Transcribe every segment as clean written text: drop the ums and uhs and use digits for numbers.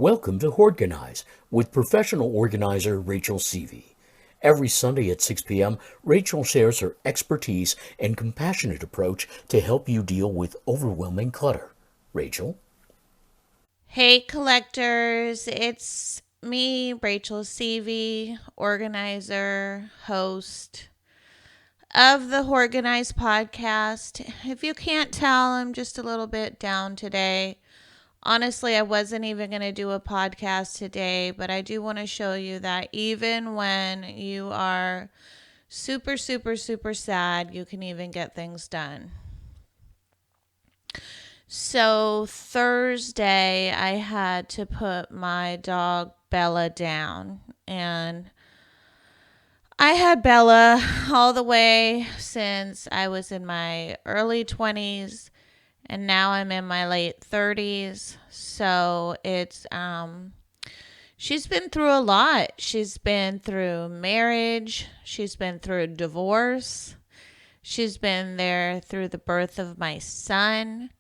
Welcome to Hoardganize with professional organizer Rachel Seavey. Every Sunday at 6 p.m., Rachel shares her expertise and compassionate approach to help you deal with overwhelming clutter. Rachel? Hey, collectors. It's me, Rachel Seavey, organizer, host of the Hoardganize podcast. If you can't tell, I'm just a little bit down today. Honestly, I wasn't even going to do a podcast today, but I do want to show you that even when you are super, super, super sad, you can even get things done. So Thursday, I had to put my dog Bella down. And I had Bella all the way since I was in my early 20s. And now I'm in my late 30s. So she's been through a lot. She's been through marriage. She's been through divorce. She's been there through the birth of my son.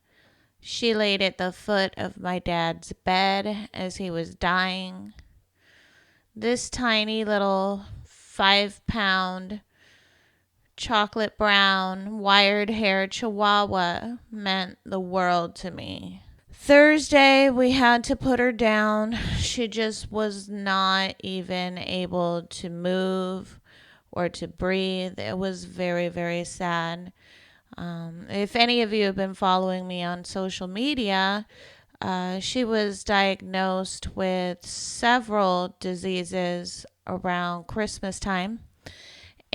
She laid at the foot of my dad's bed as he was dying. This tiny little 5-pound chocolate brown wired hair chihuahua meant the world to me. Thursday, we had to put her down. She just was not even able to move or to breathe. It was very, very sad. If any of you have been following me on social media, she was diagnosed with several diseases around Christmas time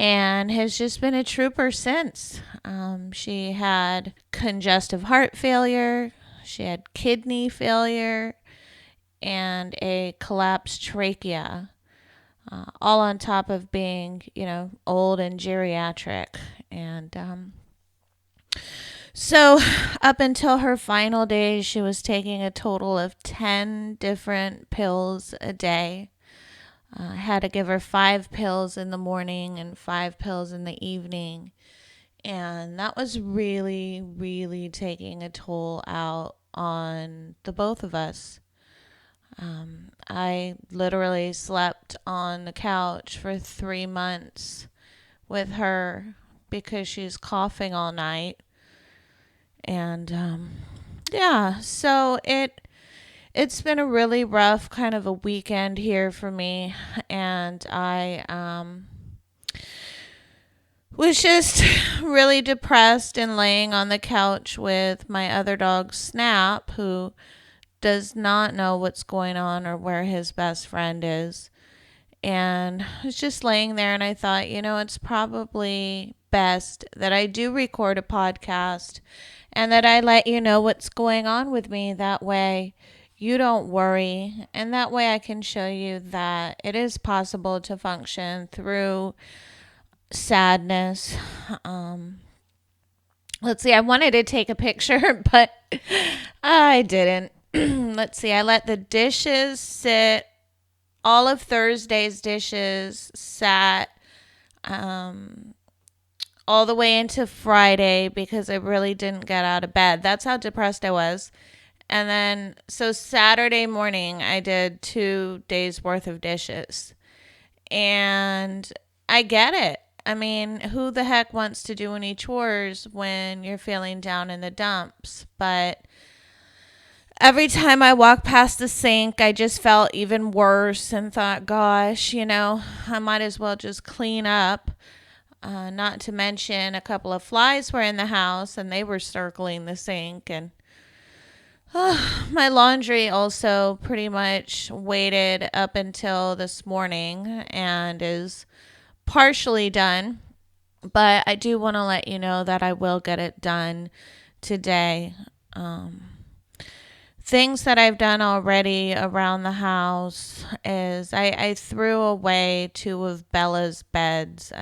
and has just been a trooper since. She had congestive heart failure, she had kidney failure, and a collapsed trachea, all on top of being, old and geriatric. And so, up until her final days, she was taking a total of 10 different pills a day. I had to give her 5 pills in the morning and 5 pills in the evening. And that was really, really taking a toll out on the both of us. I literally slept on the couch for 3 months with her because she's coughing all night. And yeah, so it's been a really rough kind of a weekend here for me, and I was just really depressed and laying on the couch with my other dog Snap, who does not know what's going on or where his best friend is. And I was just laying there, and I thought, it's probably best that I do record a podcast and that I let you know what's going on with me. That way you don't worry. And that way I can show you that it is possible to function through sadness. Let's see, I wanted to take a picture, but I didn't. Let's see, I let the dishes sit. All of Thursday's dishes sat all the way into Friday because I really didn't get out of bed. That's how depressed I was. And then, so Saturday morning, I did 2 days worth of dishes. And I get it. I mean, who the heck wants to do any chores when you're feeling down in the dumps? But every time I walked past the sink, I just felt even worse and thought, gosh, I might as well just clean up. Not to mention a couple of flies were in the house and they were circling the sink. And my laundry also pretty much waited up until this morning and is partially done. But I do want to let you know that I will get it done today. Things that I've done already around the house is I threw away 2 of Bella's beds.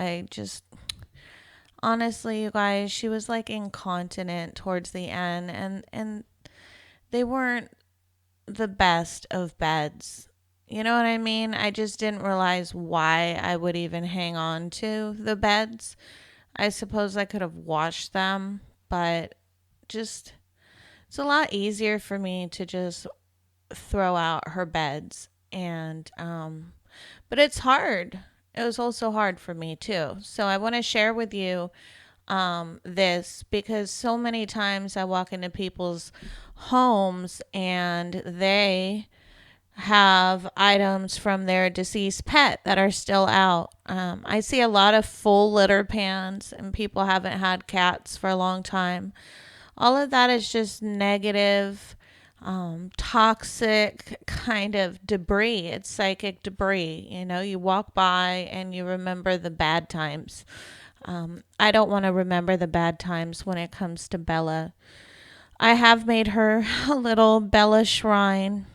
Honestly, you guys, she was like incontinent towards the end, and they weren't the best of beds. You know what I mean? I just didn't realize why I would even hang on to the beds. I suppose I could have washed them, but just it's a lot easier for me to just throw out her beds. And, but it's hard. It was also hard for me too. So I want to share with you this because so many times I walk into people's homes and they have items from their deceased pet that are still out. I see a lot of full litter pans, and people haven't had cats for a long time. All of that is just negative, toxic kind of debris. It's psychic debris. You know, you walk by and you remember the bad times. I don't want to remember the bad times when it comes to Bella. I have made her a little Bella shrine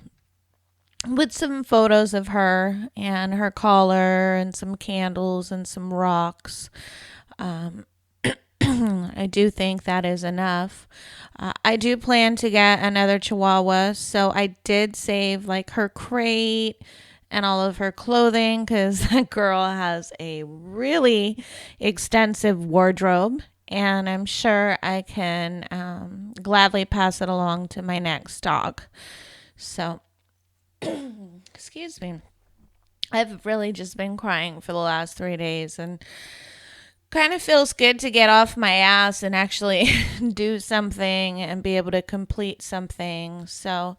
with some photos of her and her collar and some candles and some rocks. I do think that is enough. I do plan to get another Chihuahua, so I did save like her crate and all of her clothing because that girl has a really extensive wardrobe, and I'm sure I can gladly pass it along to my next dog. So, excuse me. I've really just been crying for the last 3 days, and kind of feels good to get off my ass and actually do something and be able to complete something. So,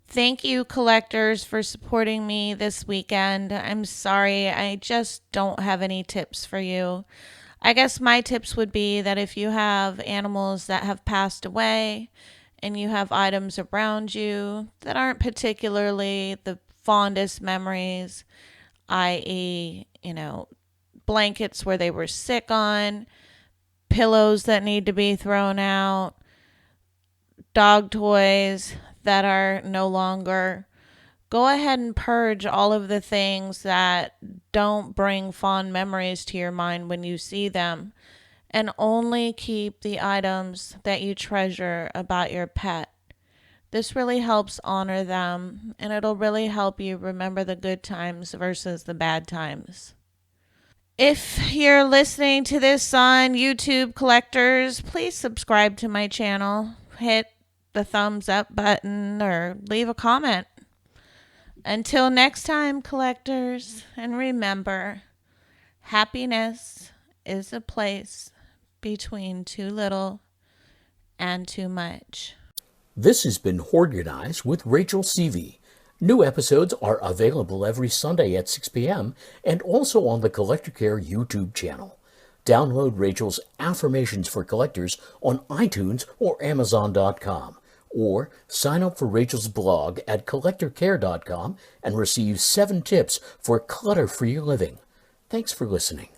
thank you, collectors, for supporting me this weekend. I'm sorry, I just don't have any tips for you. I guess my tips would be that if you have animals that have passed away and you have items around you that aren't particularly the fondest memories, i.e., blankets where they were sick on, pillows that need to be thrown out, dog toys that are no longer. Go ahead and purge all of the things that don't bring fond memories to your mind when you see them, and only keep the items that you treasure about your pet. This really helps honor them, and it'll really help you remember the good times versus the bad times. If you're listening to this on YouTube, collectors, please subscribe to my channel. Hit the thumbs up button or leave a comment. Until next time, collectors, and remember, happiness is a place between too little and too much. This has been Hoardganize with Rachel Seavey. New episodes are available every Sunday at 6 p.m. and also on the Collector Care YouTube channel. Download Rachel's Affirmations for Collectors on iTunes or Amazon.com, or sign up for Rachel's blog at collectorcare.com and receive 7 tips for clutter-free living. Thanks for listening.